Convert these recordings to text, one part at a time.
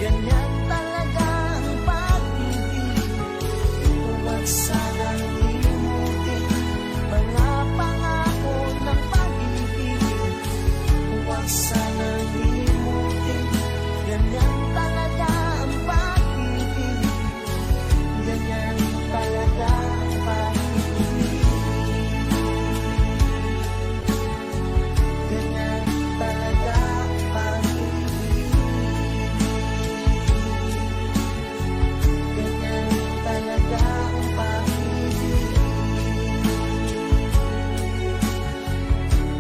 ganyan talaga ang pag-ibig. Huwag sanang limutin mga pangako ng pag-ibig. Huwag sanang limutin, ganyan talaga ang pag-ibig. Ganyan talaga ang pag-ibig. Ganyan talaga ang pag-ibig. Ganyan talaga ang pag-ibig.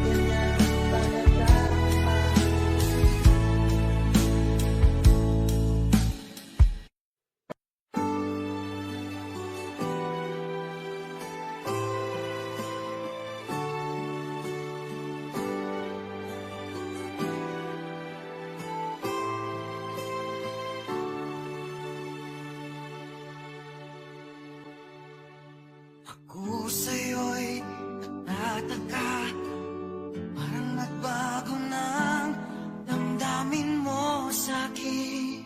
Ganyan talaga ang Ako sa'yo'y natataka, parang nagbago ng damdamin mo sa'kin.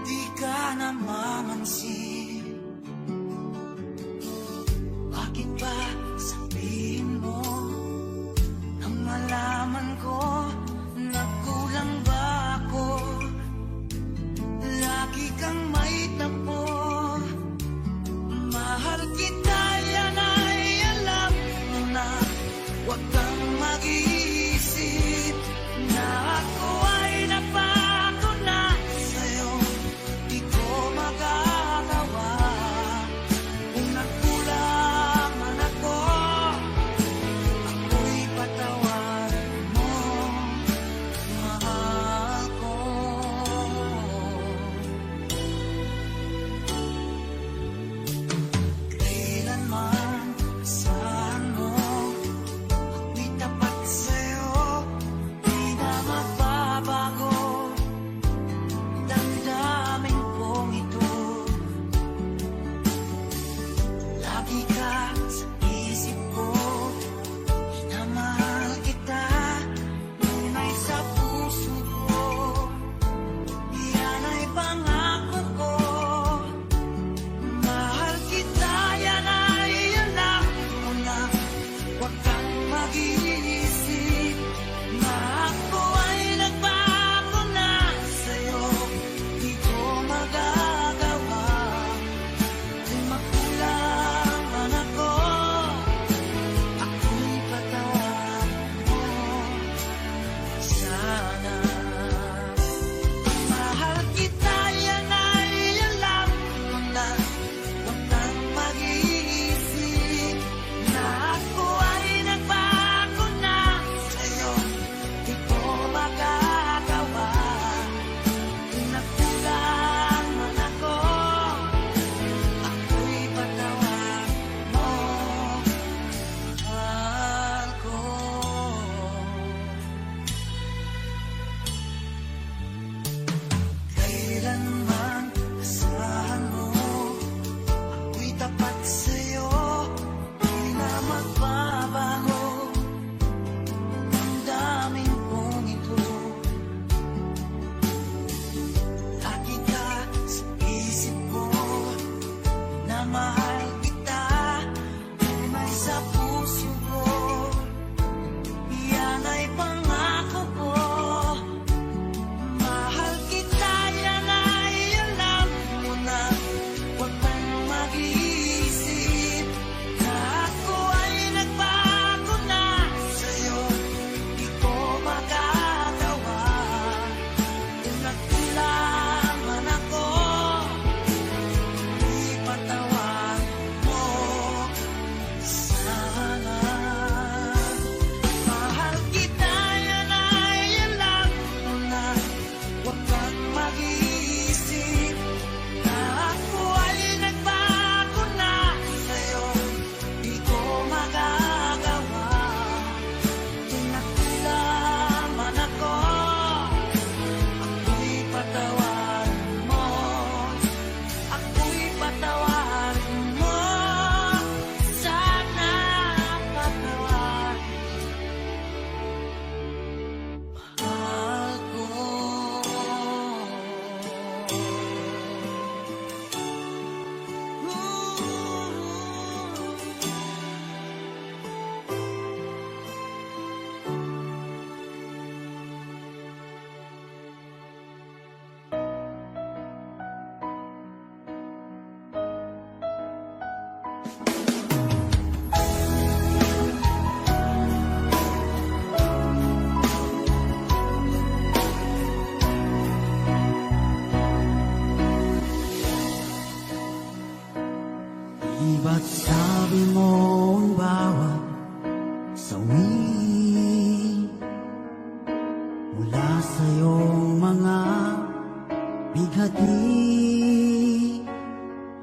Di ka namamansin, bakit ba sabihin mo nang malaman ko nagkulang ba ako? Lagi kang may tapo, mahal kita, yan ay alam mo na. Huwag kang mag-iisip na ako ay napako na sa'yo. Di ko magagawa kung nagkulang man ako. Ako'y patawarin mo, mahal ko. Kailanman asahan mo, ako'y tapat sa'yo, di na magbabago. Damdamin kong ito, lagi ka sa isip ko. Minamahal kita, tunay sa puso ko. Yan ay pangako ko. Mahal kita, yan ay alam mo na. Huwag kang mag-iisip na ako ay nagbago na sa'yo. Di ko magagawa kung magkulang man ako. Ako'y patawarin mo sana. Mahal kita, yan ay alam mo na. Huwag kang mag-iisip na ako ay nagbago na sa'yo. Di ko magagawa kung nagkulang man ako. Ako'y patawarin mo, mahal ko. Kailanman asahan mo, ako'y tapat sa'yo, di na magbabago. Damdamin kong ito, lagi ka sa isip ko. Na mahal kita, tunay sa puso ko. Yan ay pangako ko. Mahal kita, yan ay hati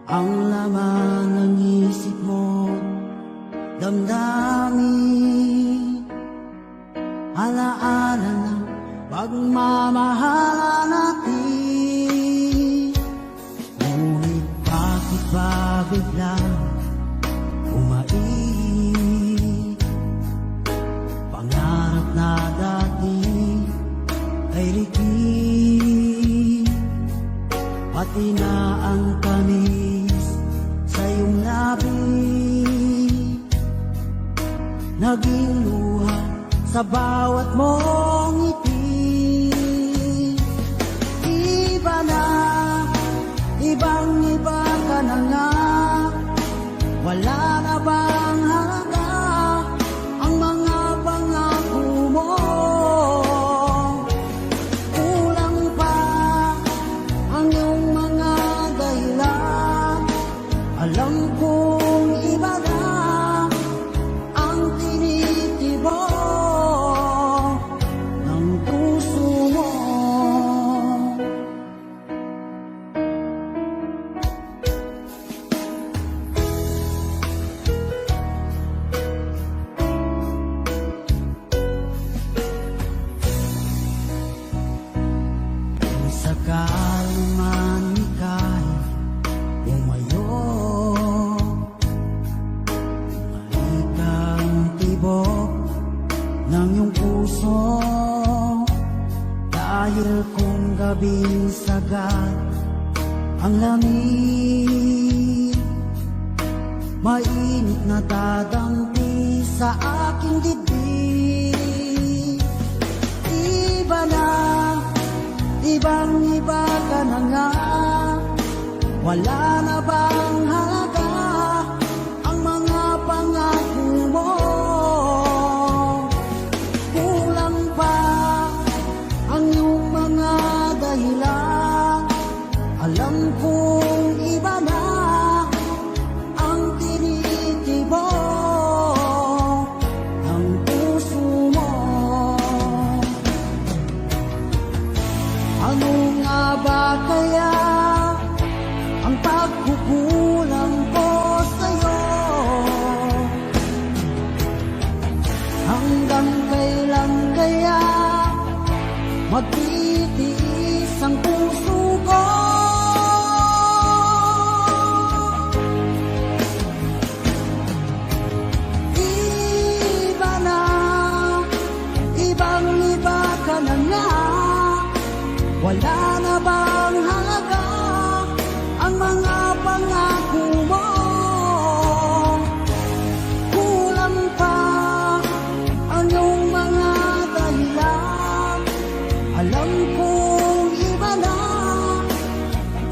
ang laman ng isip mo, damdamin, alaala ng pagmamahalan natin. Ngunit bakit ba biglang umaib? Pangarap na dati ay likid, pati na ang tamis sa iyong labi, naging luha sa bawat mong ngiti. Iba na, ibang-iba ka na nga, wala na bang halaga ang mga pangako mo? Kulang pa ang iyong mga dahilan, alam kong iba na ang tinitibok ng puso mo. Kung sakali man ika'y umayo, malikang tibok ng iyong puso, dahil kung gabing sagad ang lamig, mainit na dadampi sa aking dibdib. Iba na, ibang-iba ka na nga, wala na bang halaga ang mga pangako mo? Kulang pa ang iyong mga dahilan, alam kong iba na ang tinitibok ng puso mo. Ano nga ba kaya ang pagkukulang ko sa'yo? Hanggang kailan kaya magtitiis ang puso ko? Iba na, ibang-iba ka na nga, wala na bang halaga ang mga pangako mo? Kulang pa ang iyong mga dahilan, alam kong iba na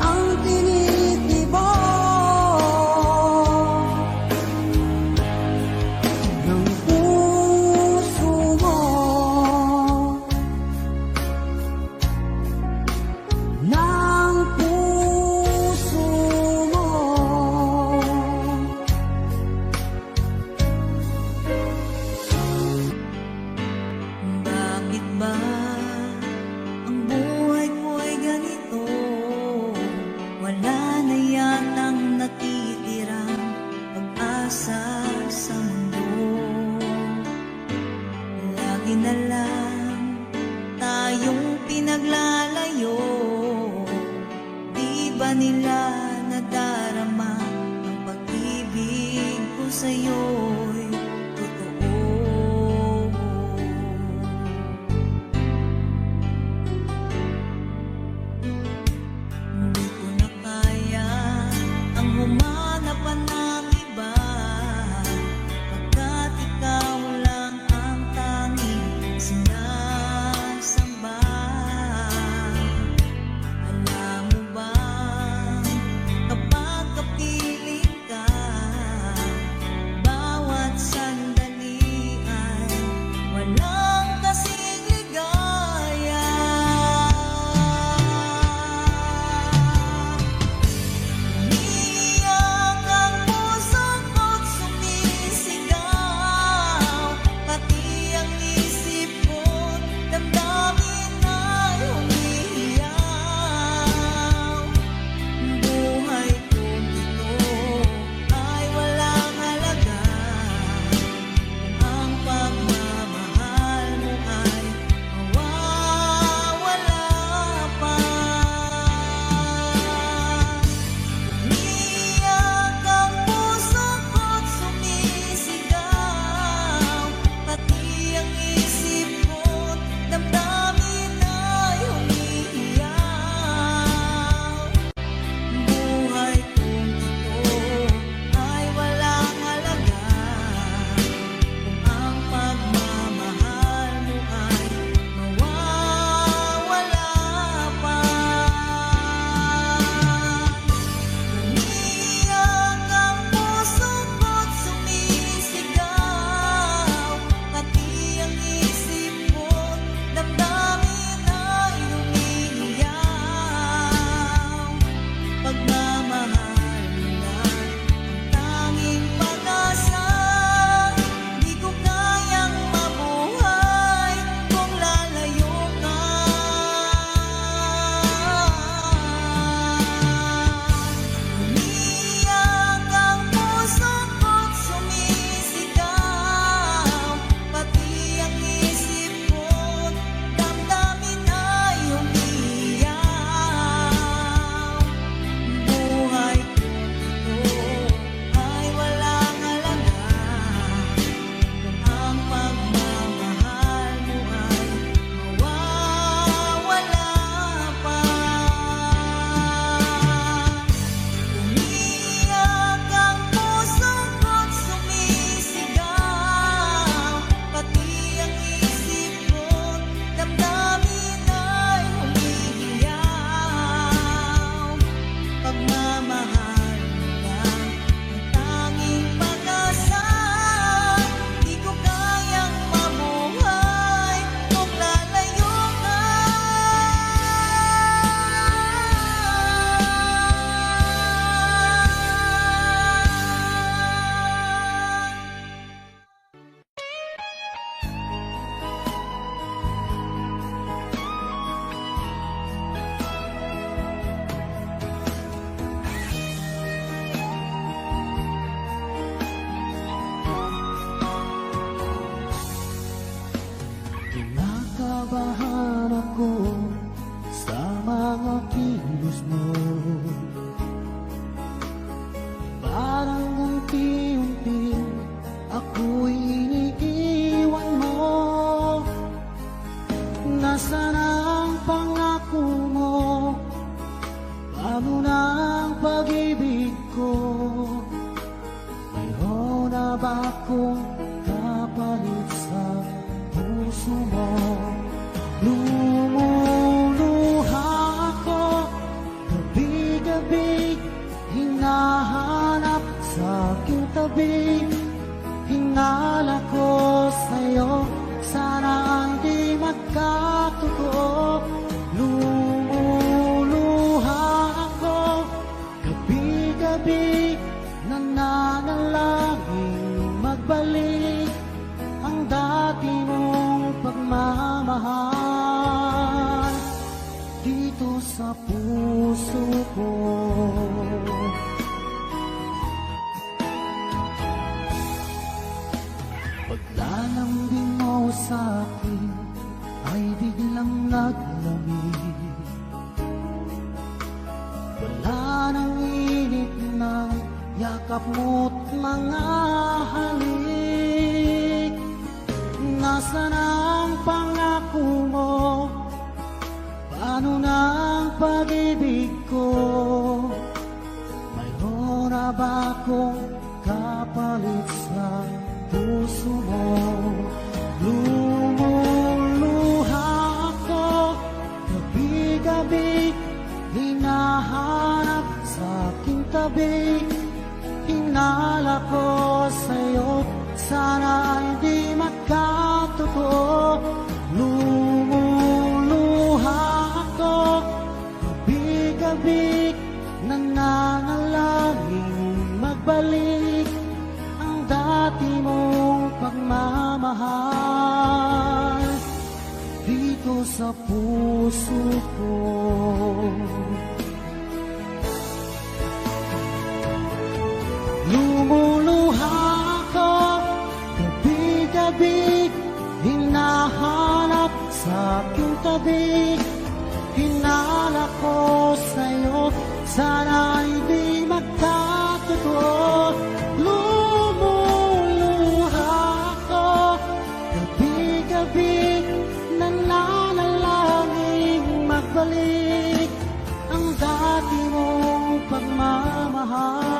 ang tinitibok ng puso mo. Ng puso mo. Bakit ba ang buhay ko'y ganito? Wala na yatang natitirang pag-asa sa mundo. Lagi na lang tayong pinaglalayo. Di ba nila nadarama ang pag-ibig ko sa'yo'y totoo? Hindi ko na kaya ang humanap pa ng iba, pagkat ikaw lang ang tanging sinasamba. Alam mo ba, kapag kapiling ka, mga kilos mo. Parang unti-unti ako'y iniiwan mo. Nasaan ang pangako mo? Paano na ang pag-ibig ko? Mayroon na ba akong kapalit sa puso mo? Lumuluha ako, gabi-gabi, hinahanap sa aking tabi. Hinala ko sa'yo, sana hindi magkatotoo. Lumuluha ako, gabi-gabi, nananalangin magbalik ang dati mong pagmamahal dito sa puso ko. Paglalambing mo sa akin ay biglang naglamig. Wala nang init ng yakap mo't mga halik. Nasaan ang pangako mo? Paano na ang pag-ibig ko? Mayroon na ba akong kapalit sa puso mo? Lumuluha ako, gabi-gabi, hinahanap sa aking tabi. Hinala ko sa'yo, sana hindi magkatotoo. Lumuluha ako, gabi-gabi, nananalangin magbalik ang dati mong pagmamahal dito sa puso ko. Lumuluha ako, gabi-gabi, hinahanap sa aking tabi. Hinala ko sa'yo, sana hindi magkatotoo. Lumuluha ako, gabi-gabi, nananalangin magbalik ang dati mong pagmamahal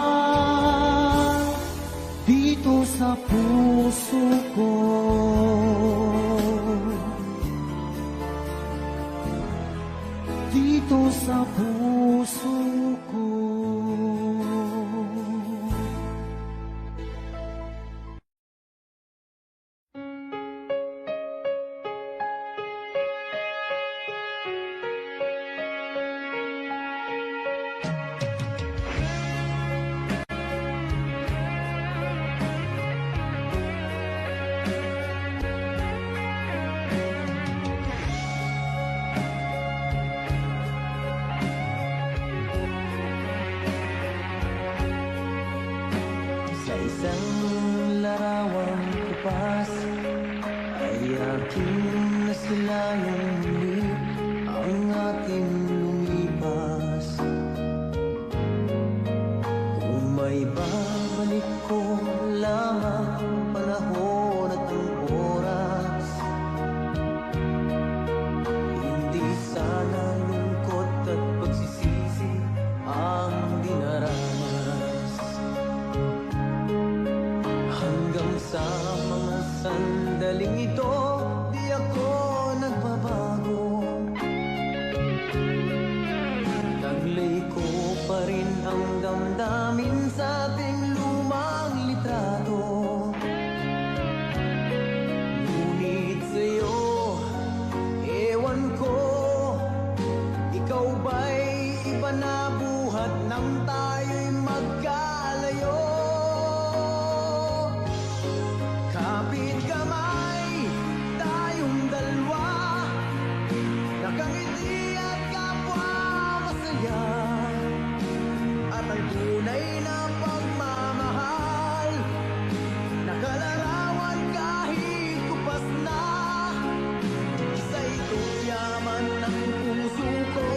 dito sa puso ko. Dito sa puso ko. Isang larawang kupas ay aking nasilayang muli ang ating lumipas. Kung may babalik ko lamang ang panahon at ang oras, hindi sana lungkot at pagsisisi ang dinaranas. Hanggang sa mga sandaling ito, di ako nagbabago. Taglay ko pa rin ang damdamin sa ating lumang litrato. Ngunit sa'yo, ewan ko, ikaw ba'y iba na buhat nang tayo'y magkalayo? Kapit kamay, tayong dalawa, nakangiti at kapwa masaya. At ang tunay na pagmamahal, nakalarawan kahit kupas na. Isa itong yaman ng puso ko,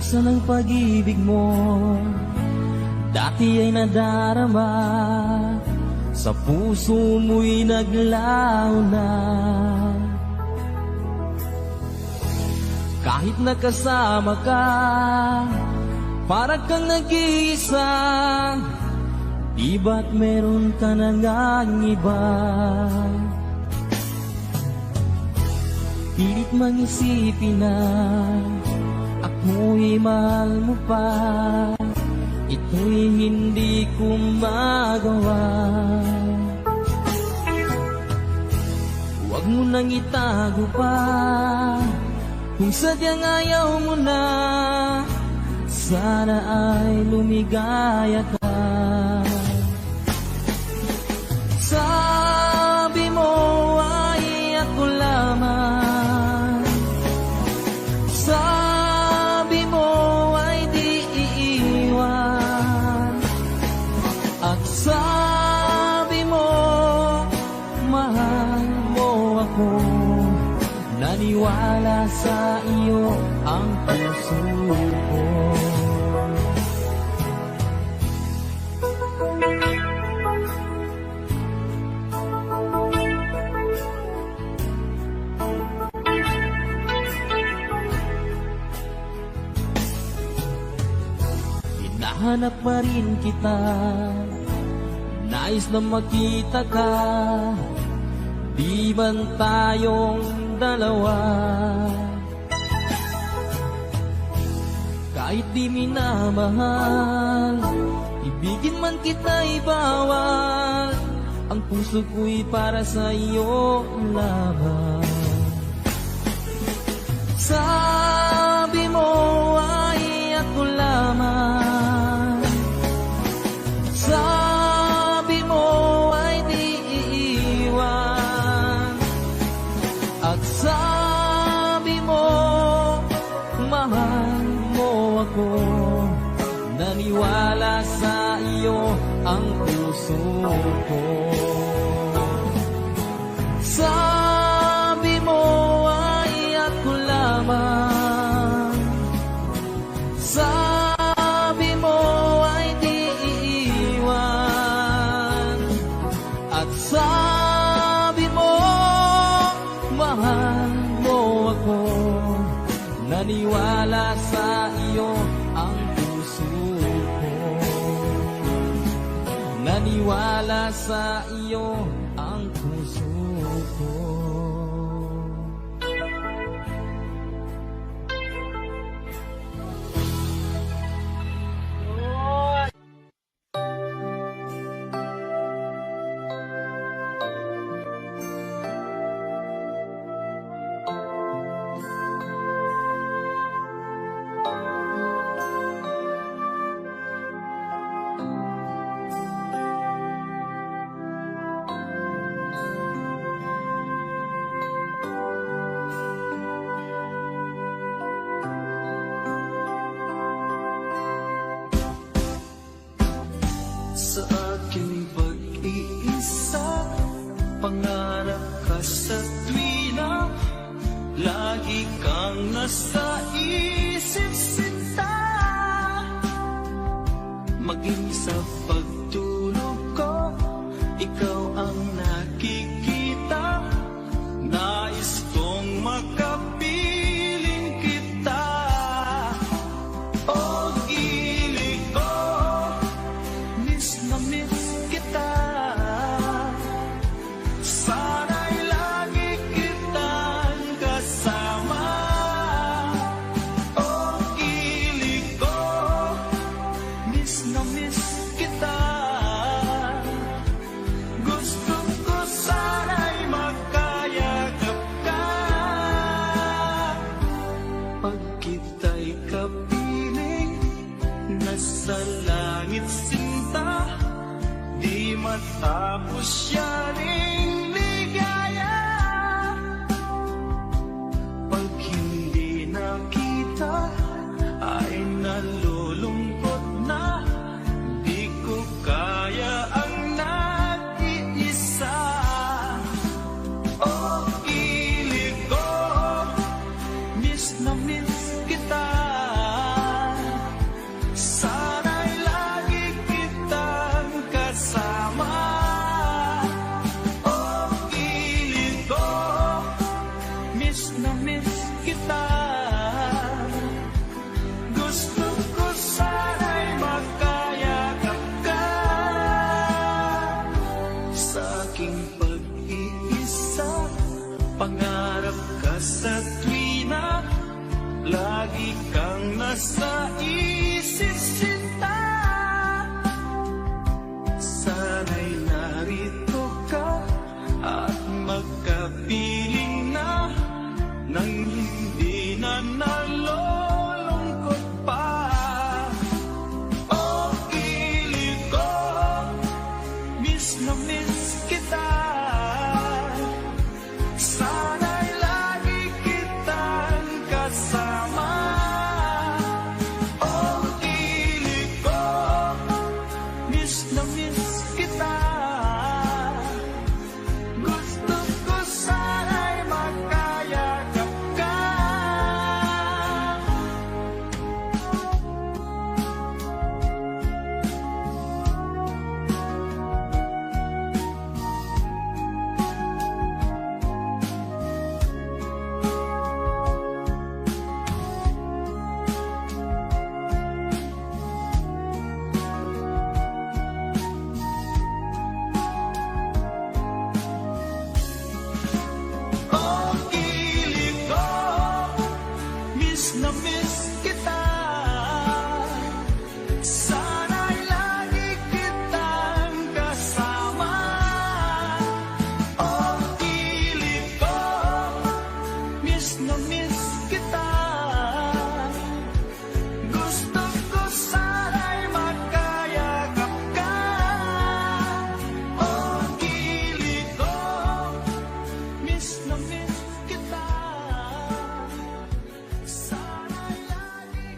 Nasaan ang pag-ibig mo? Dati ay nadarama, sa puso mo'y naglaho na. Kahit nakasama ka, para kang nag-iisa. Di ba't meron ka na ngang iba? Pilit mang isipin na ako'y mahal mo pa. Ito'y hindi ko magawa. Huwag mo nang itago pa, kung sadyang ayaw mo na. Sana ay lumigaya ka. Sabi mo ay ako lamang, sabi mo ay di iiwan, at sabi mo mahal mo ako. Naniwala sa iyo ang puso ko. Hinahanap pa rin kita, nais na makita ka. Di man tayong dalawa, kahit di minamahal, ibigin man kita'y bawal. Ang puso ko'y para sa iyo lamang. Sabi mo ay ako lamang, sabi mo ay di iiwan, at sabi mo mahal mo ako. Naniwala sa iyo ang puso ko. Sabi mo ay ako lamang, sabi mo ay di iiwan, at sabi mo mahal mo ako. Naniwala sa iyo ang puso ko. Naniwala sa iyo ang puso ko. Sa aking pag-iisa, pangarap ka sa tuwina, lagi kang nasa isip sinta. Maging sa pagtulog ko, ikaw ang nakikita. Nais kong makapiling kita. Oh, gilig ko, miss na miss kita. Sana'y lagi kitang kasama. Oh, gilig ko, miss na miss kita. Gusto ko sana'y magkayakap ka. Pag kita'y kapiling, nasa langit sinta, di matapos yaring ligaya. Pag hindi nakita, ay nalulungkot na. Di ko kaya ang nag-iisa. Oh, gilig ko, miss na miss kita. lagi kang nasa isip sinta. Sana'y narito ka at magkapiling na nang hindi na nalulungkot pa. O kilig ko, miss na miss kita. Sana'y lagi kitang kasama. O kilig ko, miss na miss kita. Gusto ko sana'y makayakap ka. O kilig ko, miss na miss kita. Sana'y lagi kitang kasama. O kilig ko, miss na miss kita. Gusto ko sana'y makayakap ka. O kilig ko, miss na miss kita. Sana'y lagi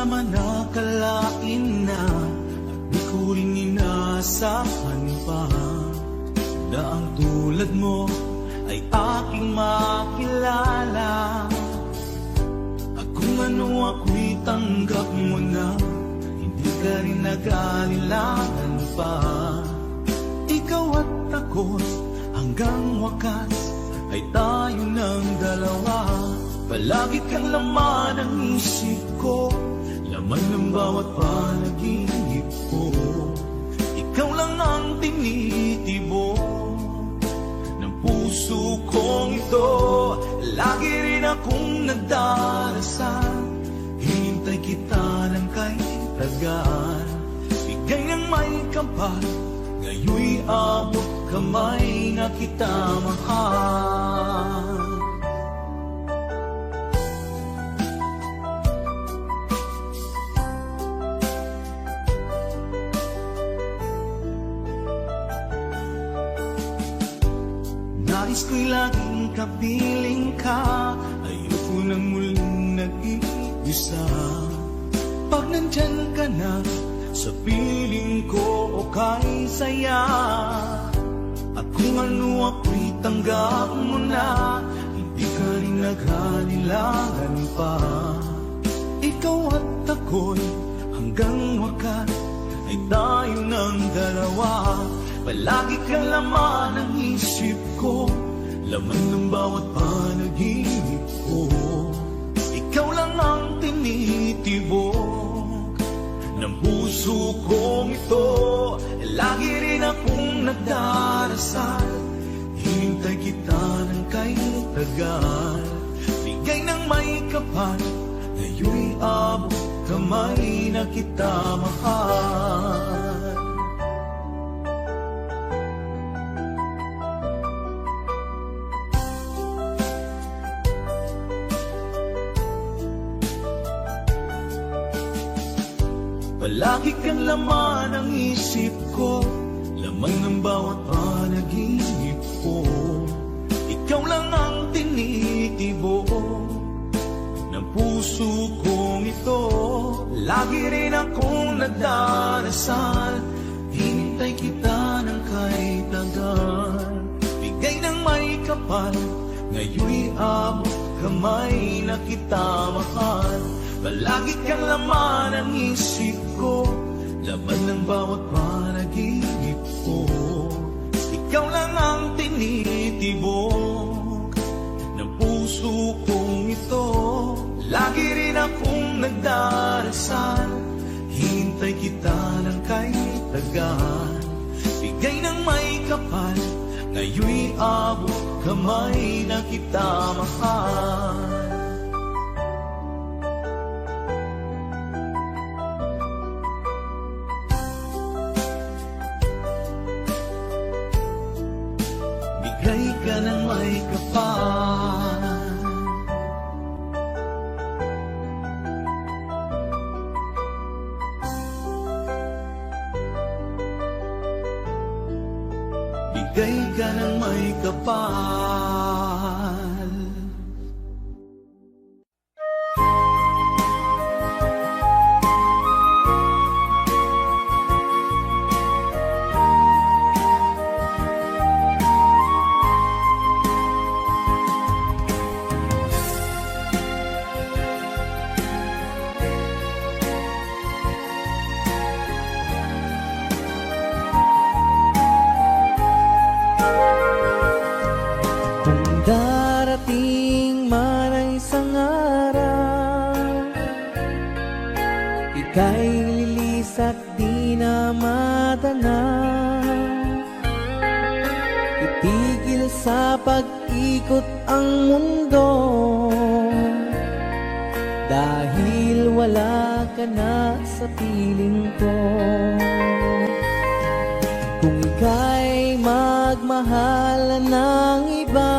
naman akalain na at di ko rin inaasahan pa na ang tulad mo ay aking makilala. At kung ano ako'y tanggap mo na, hindi ka rin nag-alilangan pa. Ikaw at ako hanggang wakas ay tayo ng dalawa. Palagi kang laman ng isip ko, laman ng bawat panaginip ko. Ikaw lang ang tinitibok ng puso kong ito. Lagi rin akong nagdarasal, hinintay kita ng kay tagal. Bigay ng may kapal, ngayon'y abot kamay na kita mahal. Nais ko'y laging kapiling ka, ayoko nang muling nag-iisa. Pag nandyan ka na, sa piling ko okay saya. At kung ano ako'y tanggap mo na, hindi ka rin naghalilangan pa. Ikaw at ako'y hanggang wakas ay tayo ng dalawa. Palagi kang laman ng isip ko, laman ng bawat panaginip ko. Ikaw lang ang tinitibok ng puso kong ito. Lagi rin akong nagdarasal, hinintay kita ng kay tagal. Bigay ng may kapal, ngayon'y abot kamay na kita mahal. Palagi kang laman ng isip ko, laman ng bawat panaginip ko. Ikaw lang ang tinitibok ng puso kong ito. Lagi rin akong nagdarasal, hinintay kita ng kay tagal. Bigay ng may kapal, ngayon'y abot kamay na kita mahal. Palagi kang laman ng isip ko, laman ng bawat panaginip ko. Ikaw lang ang tinitibok ng puso kong ito. Lagi rin akong nagdarasal, hintay kita ng kay tagal. Bigay ng may kapal, ngayon'y abot kamay na kita mahal. Bigay ka ng may kapal, bigay ka ng may kapal. Darating man ang isang araw, ika'y lilis at di na matanaw. Itigil sa pag-ikot ang mundo, dahil wala ka na sa piling ko. Kung ika'y magmahal ng iba,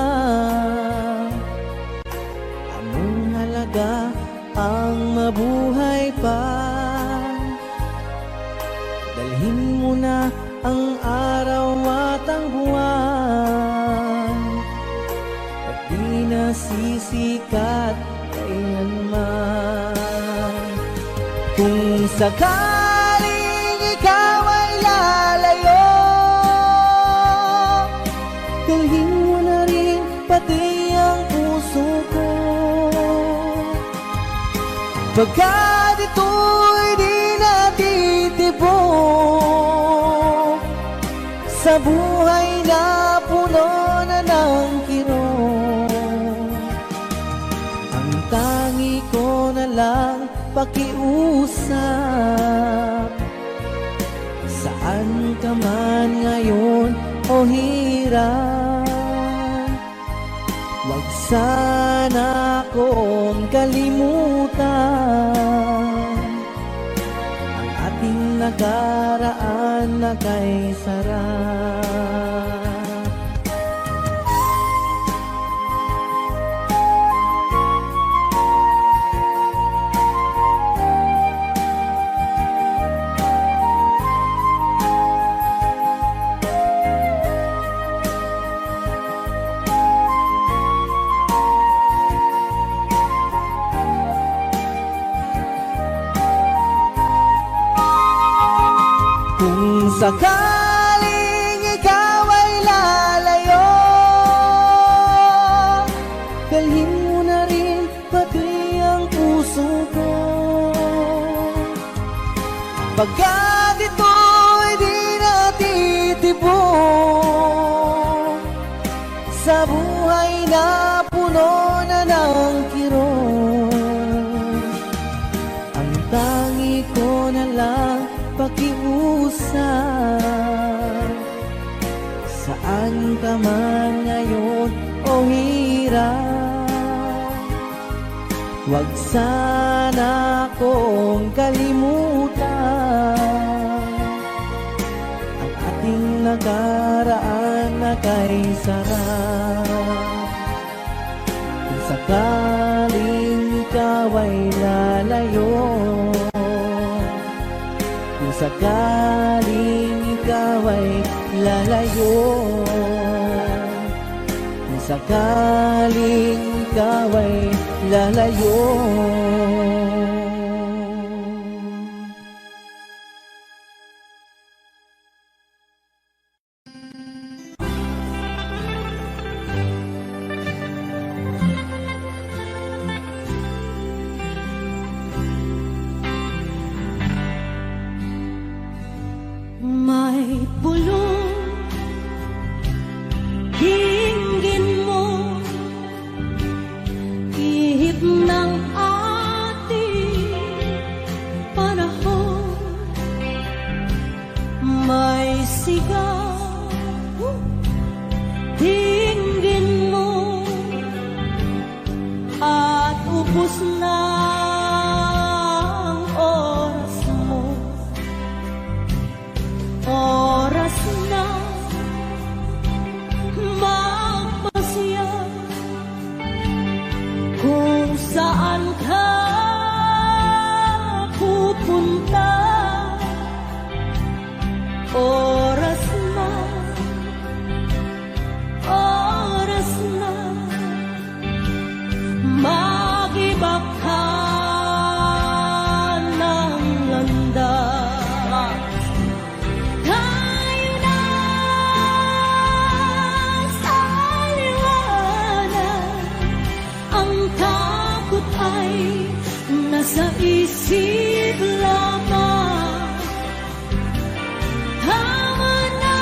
anong halaga ang mabuhay pa? Dalhin mo na ang araw at ang buwan, at di na sisikat kailanman. sakaling ikaw ay lalayo, dalhin mo na rin pati ang puso ko. Pagkat ito'y di natitibok sa buhay na puno na ng kirot, ang tangi ko na lang pakiusap. Saan ka man ngayon o hirap, wag sana akong kalimutan ang ating nakaraan na kay sarap. Kung sakaling ikaw ay lalayo, dalhin mo na rin pati ang puso ko. Pagkat ito'y di natitibok sa buhay na puno na ng kirot, ang tangi ko na lang pakiusap. Saan ka man ngayon o hirap, wag sana akong kalimutan ang ating nakaraan na kay sarap. Kung sakaling ikaw ay lalayo, kung sakaling ikaw ay lalayo, kung sakaling ikaw ay lalayo. May bulong dinggin mo, ihip ng ating panahon. May sigaw dinggin mo, at ubos na ang oras mo. Oras na magpasya kung saan ka pupunta. Oras na mag-iba ka ng landas. Tayo na sa liwanag, ang takot ay nasa isip lamang. Tama na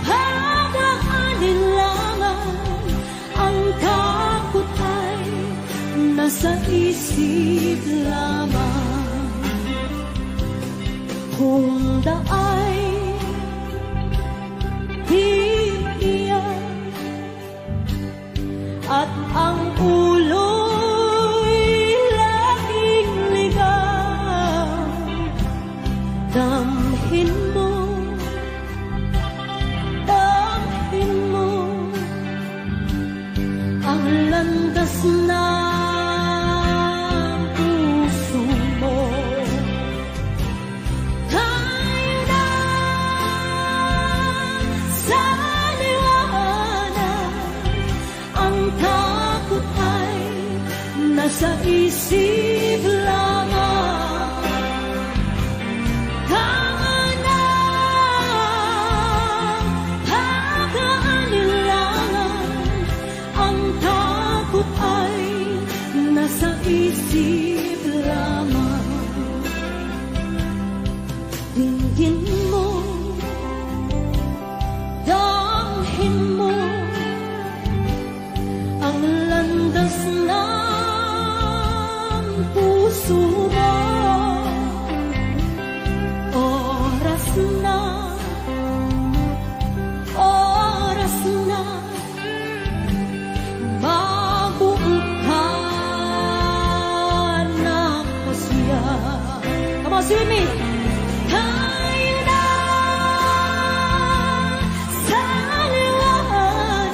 pag-aalinlangan, ang takot ay nasa isip lamang. Kung daay iiyak at ang ulo'y laging ligaw, damhin mo ang landas ng puso mo. Tayo na sa liwanag, ang takot ay nasa isip lamang. oras na mabuuhan ako siya. Come on, sing with me. Tayo na sa liwanag,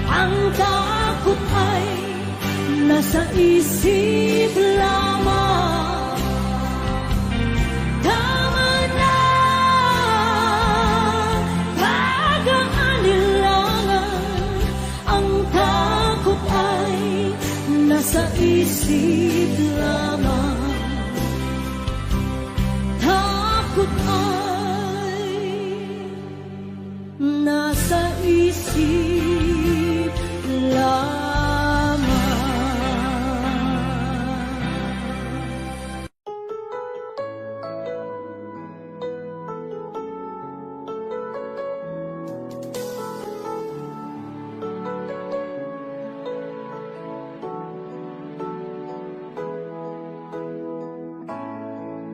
ang takot ay nasa isip lamang. Tama na pag-aalilangan, ang takot ay nasa isip lamang. Takot ay nasa isip lamang.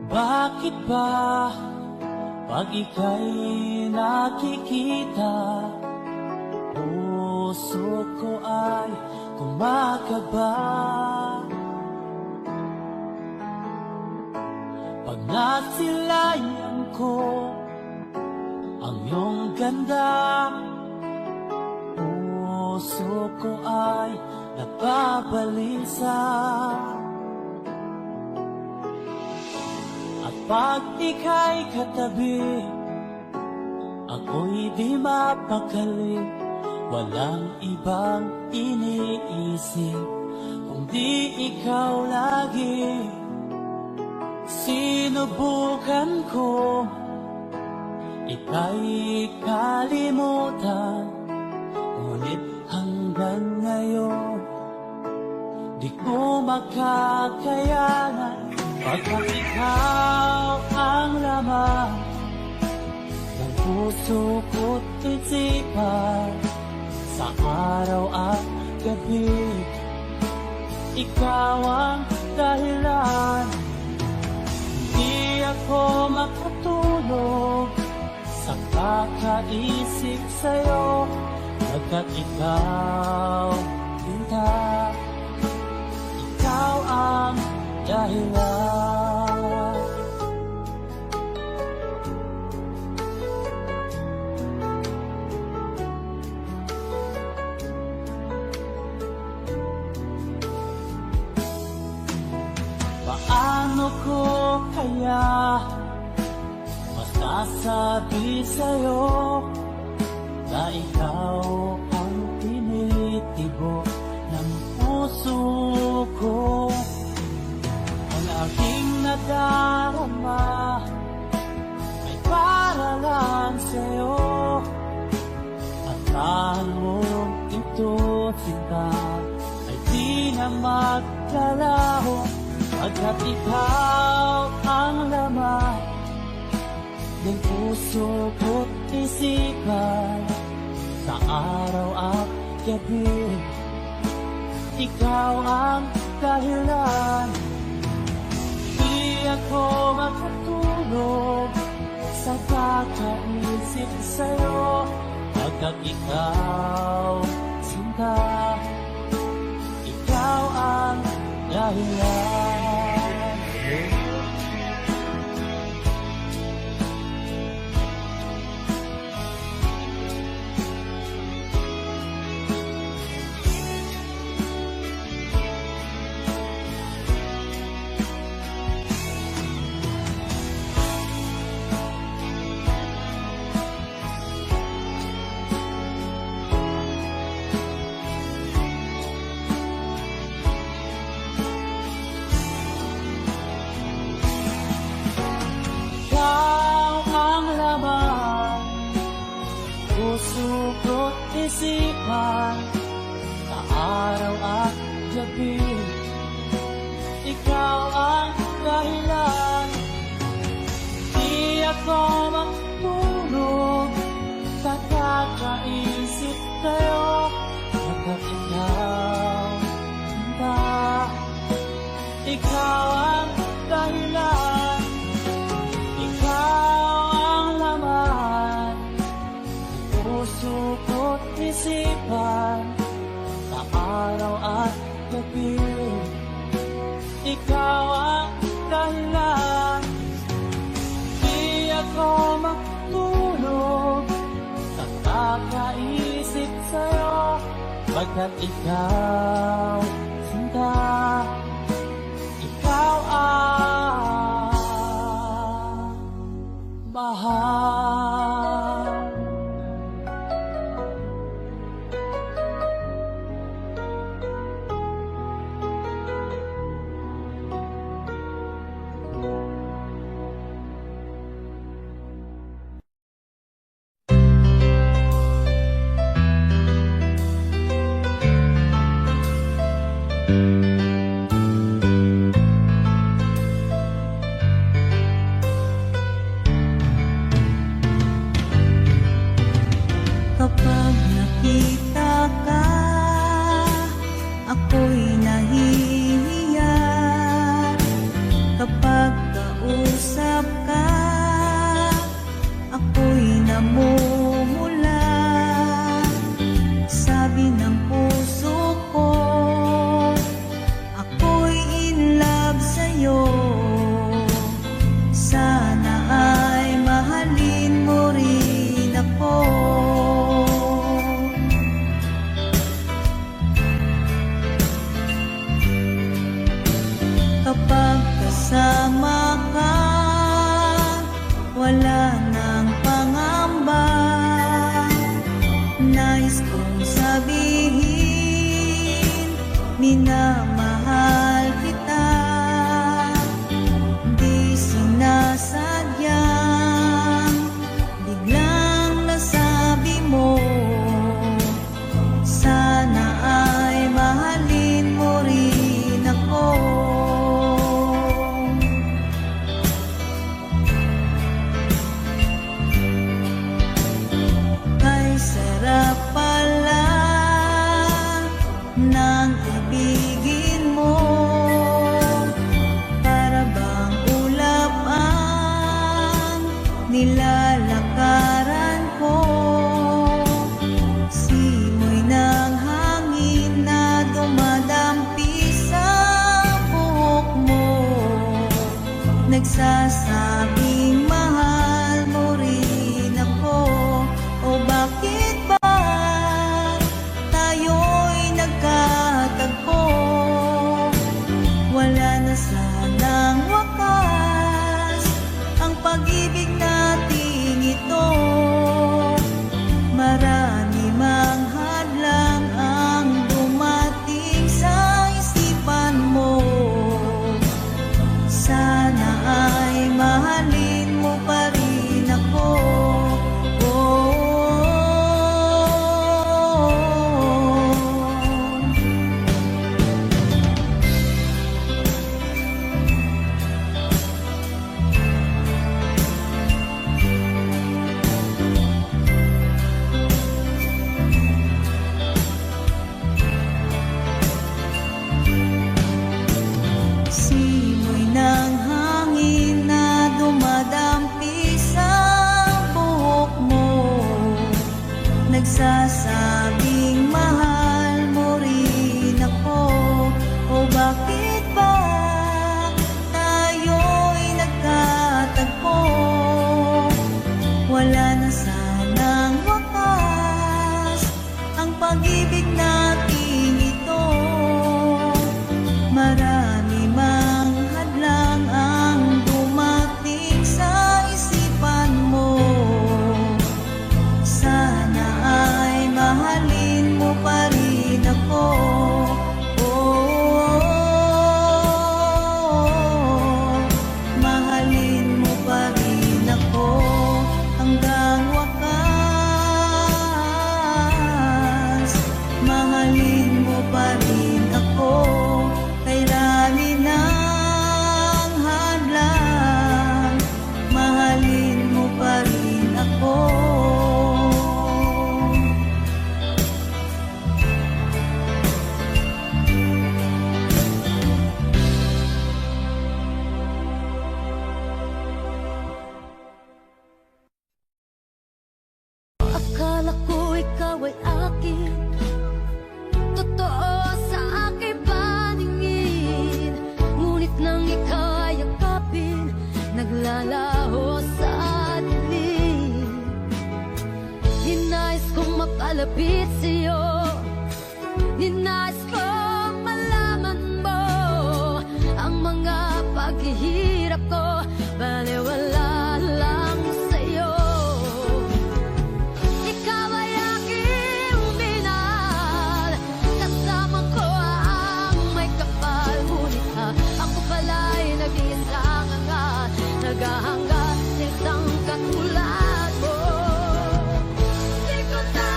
Bakit ba pag ika'y nakikita, puso ko ay kumakaba? Pag nasilayan ko ang iyong ganda, puso ko ay nababalisa. Pag ika'y katabi, ako'y di mapakali. Walang ibang iniisip kundi ikaw lagi. Sinubukan ko ika'y kalimutan, ngunit hanggang ngayon di ko makakayanan. Pagkat ikaw ang laman ng puso ko't isipan, sa araw at gabi, ikaw ang dahilan. Hindi ako makatulog sa kakaisip sa'yo, pagkat ikaw, Tinta, ikaw ang dahilan. Paano ko kaya masasabi sa'yo na ikaw ang tinitibok ng puso ko? Aking nadarama ay para lang sa'yo. Asahan mo ito, Sinta, ay di na maglalaho, pagkat ikaw ang laman ng puso ko't isipan, sa araw at gabi, ikaw ang dahilan. Di ako makatulog sa kakaisip sa'yo, pagkat ikaw, Sinta, ikaw ang dahilan. Puso ko't isipan, sa araw at gabi, ikaw ang dahilan. Di ako makatulog sa kakaisip sa'yo, pagkat ikaw, Sinta, ikaw ang dahilan. Ikaw Pagkat ikaw, sinta, ikaw ang mahal. Kapag nakita ka, ako'y nahihiya. Kapag kausap ka, ako'y namumula. Sabi ng puso ko, ako'y in love sa'yo. Sana ay mahalin mo rin ako. Kapag kasama ka, wala nang pangamba. Nais kong sabihin, minamahal kita. Di sinasadyang biglang nasabi mo, sana ay mahalin mo rin ako. Kay sarap pala ng ibigin mo, para bang ulap ang nilalakaran ko. Simoy ng hangin na dumadampi sa buhok mo, nagsasabing mahal mo rin ako. O bakit ba tayo'y nagkatagpo? Wala na sanang wakas ang pag-ibig nating ito. Marami mang hadlang ang dumating sa isipan mo. Sana ay mahalin mo pa rin ako. Simoy ng hangin na dumadampi sa buhok mo, nagsasabing mahal mo rin ako. O bakit ba tayo'y nagkatagpo? Wala na sanang wakas ang pag-ibig natin ito. Marami mang hadlang ang dumating sa isipan mo. Sana ay mahalin mo pa rin ako. Mahalin mo pa rin ako hanggang wakas. Mahalin mo pa rin ako. Kairani ng hadlang, mahalin mo pa rin ako. Akala ko ikaw ay akin, totoo sa aking paningin. Ngunit nang ikaw ay yakapin, naglalaho sa dilim. Hinais kong mapalapit sa'yo, Ninais kong malaman mo ang mga paghihirap ko, baliwala lang sa'yo. Ikaw ay aking minahal, kasama ko ang may kapal. Ngunit ako pala'y nag-iisang angat, naghahangad sa isang katulad mo. Di ko na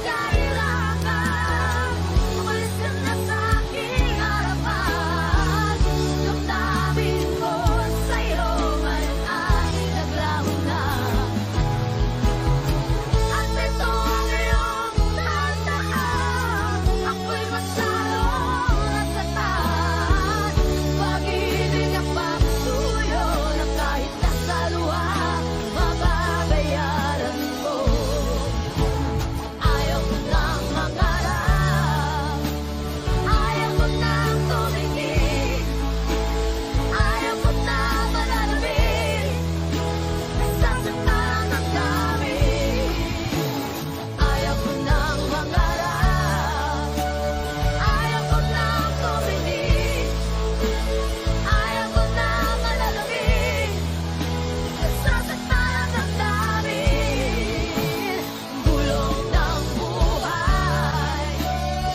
kahirapan, umalis ka na sa aking harapan. Damdamin ko sa'yo ngayon ay naglaho na. At ito ang iyong tandaan, ako'y masyadong nasaktan. Pag-ibig ang pagsuyo na kahit nasa luha, mababayaran mo. Ayaw ko nang mangarap, ayaw ko nang tumingin, ayaw ko na manalamin, nasasaktan ang damdamin. Ayaw ko nang mangarap, ayaw ko nang tumingin, ayaw ko na manalamin, nasasaktan ang damdamin. Bulong ng buhay,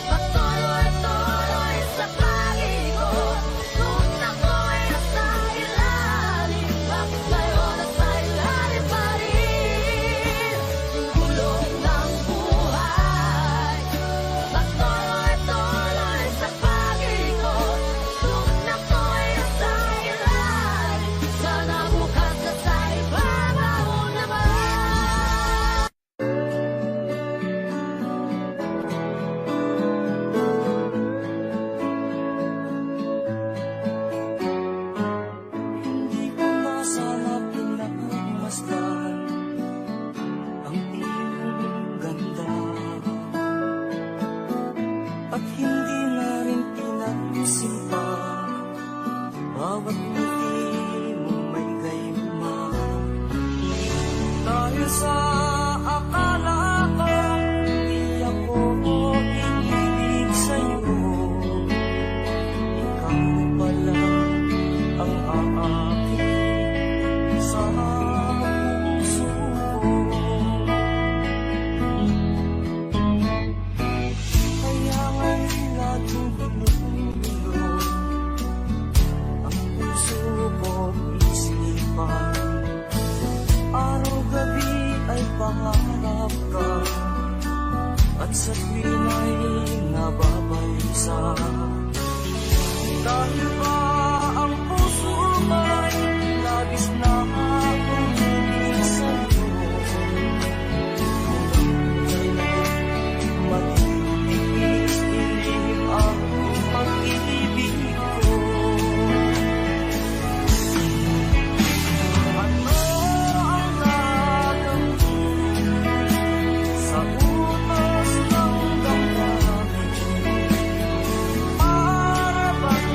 patuloy-tuloy sa pag-ikot. Kung ako'y nasa ilalim, bakit ngayon nasa ilalim pa rin? Bulong ng buhay, patuloy-tuloy sa pag-ikot. Kung ako'y nasa ilalim, sana bukas nasa ibabaw naman. Hindi ko na sana pinagmasdan ang iyong ganda, at hindi na rin pinagsimpa bawat ngiti mong may gayuma. Dahil sa akala ko hindi ako iibig sa'yo, ikaw pala ang aakit sa puso ko. Kaya nga'y laging binubulo ang puso ko't isipan. Araw-gabi ay pangarap ka, at sa tuwin ay nababalisa. Dahil ba ang puso ko'y labis na umiibig sa'yo, kailan matitiis-ilim ang pag-ibig ko. Ano ang gagawin sa utos ng damdamin? Para bang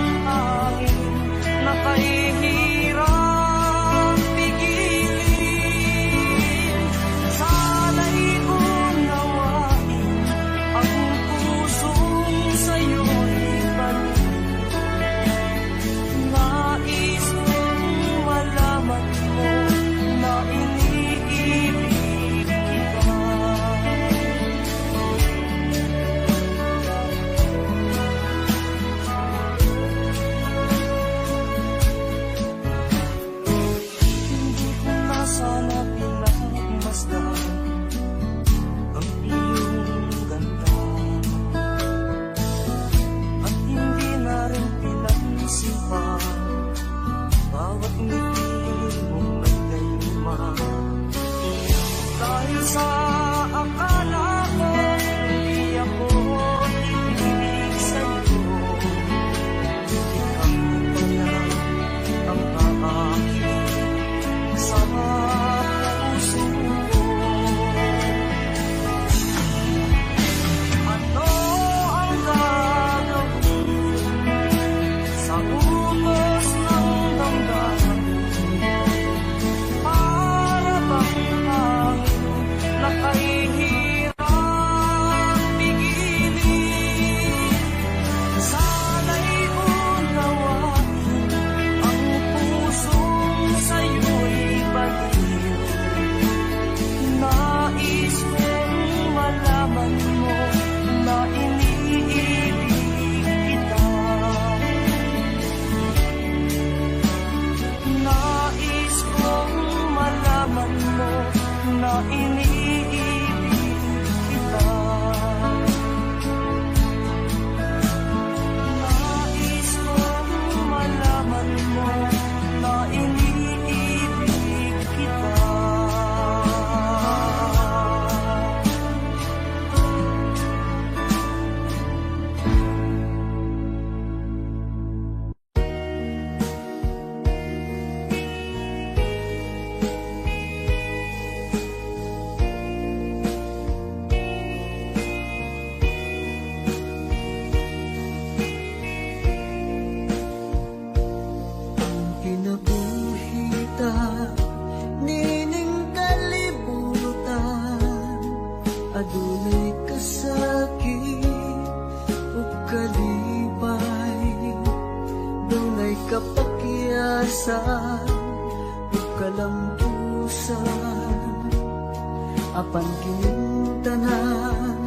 apan kining tanan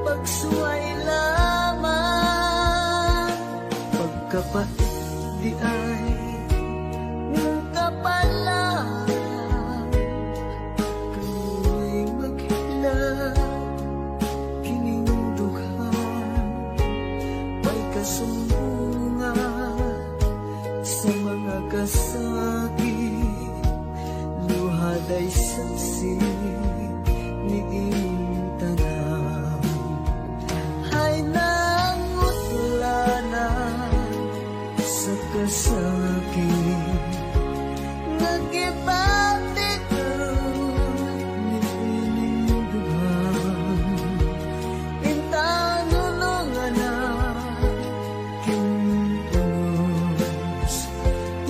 pagsuway lamang pagkapait di ay ng kapalang kamoy maghilak kining dughan may kasumbungan sa mga kasakit luhaday saksi ni inyong tanan ay nangutlanan sa kasakit nagibati karon ni inyong dughan intanulungan na kinunos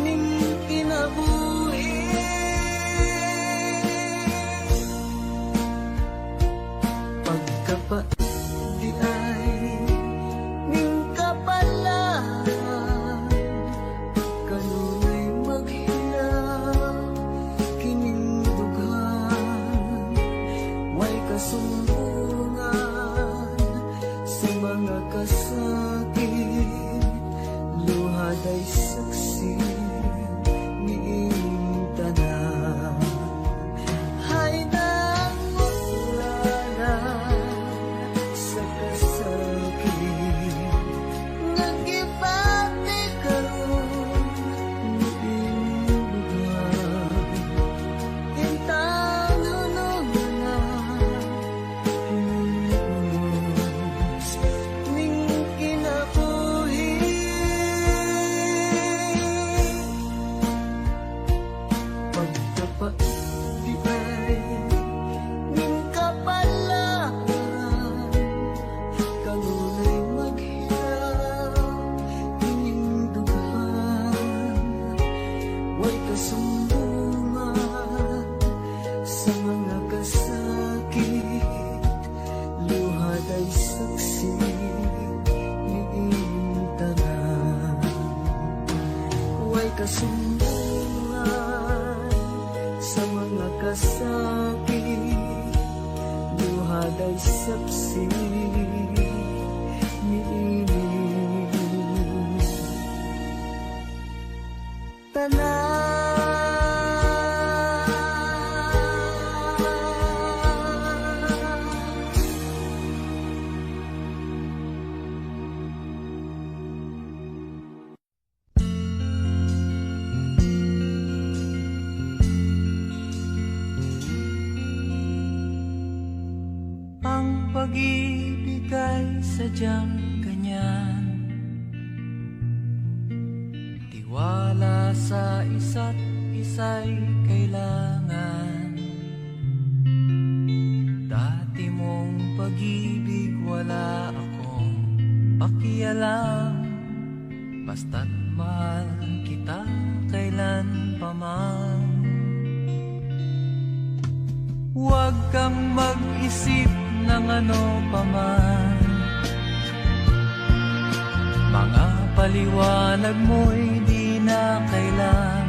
ning kinabuhi pagkapait di ay ning kapalaan kanunay maghilak kining dughan way kasumbungan sa mga kasakit luhaday saksi ni inyong tanan ay nangutlanan sa kasakit nagibati karon ni inyong dughan intanulungan na kinunos ning kinabuhi pagkapait di ay ning kapalaan kanunay maghilak kining dughan way kasumbungan sa mga kasakit luhaday saksi ni inyong tanan way kasumbungan sa mga kasakit luhaday saksi ni inyong tanan. Ang pag-ibig ay sadyang ganyan, tiwala sa isa't isa'y kailangan. Dati mong pag-ibig wala akong pakialam, basta't mahal kita kailan pa man. Huwag kang mag-isip ng ano pa man, mga paliwanag mo'y di na kailangan.